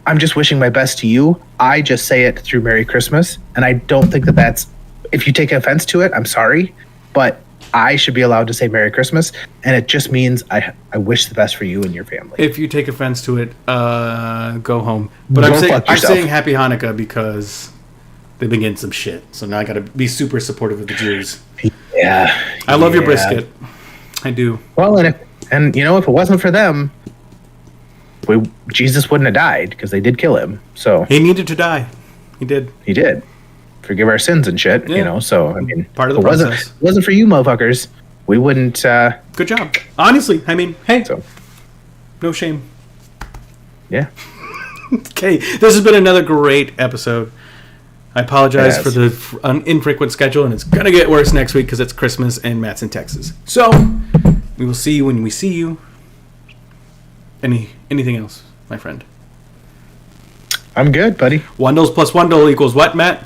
I'm just wishing my best to you. I just say it through Merry Christmas, and I don't think that that's, if you take offense to it, I'm sorry, but I should be allowed to say Merry Christmas, and it just means I wish the best for you and your family. If you take offense to it, go home. But Go I'm fuck yourself. saying Happy Hanukkah because they've been getting some shit. So now I got to be super supportive of the Jews. Yeah, I love your brisket. I do. Well, and you know, if it wasn't for them, Jesus wouldn't have died because they did kill him. So He needed to die. He did. He did. Forgive our sins and shit, Yeah. you know. So I mean, Part of the if it process. wasn't for you, motherfuckers, we wouldn't. Good job. Honestly, I mean, hey, So no shame. yeah, Okay, this has been another great episode. I apologize It for has. the infrequent schedule, and it's gonna get worse next week because it's Christmas and Matt's in Texas. So we will see you when we see you. Anything else, my friend? I'm good, buddy. Wandles plus Wandle equals what, Matt?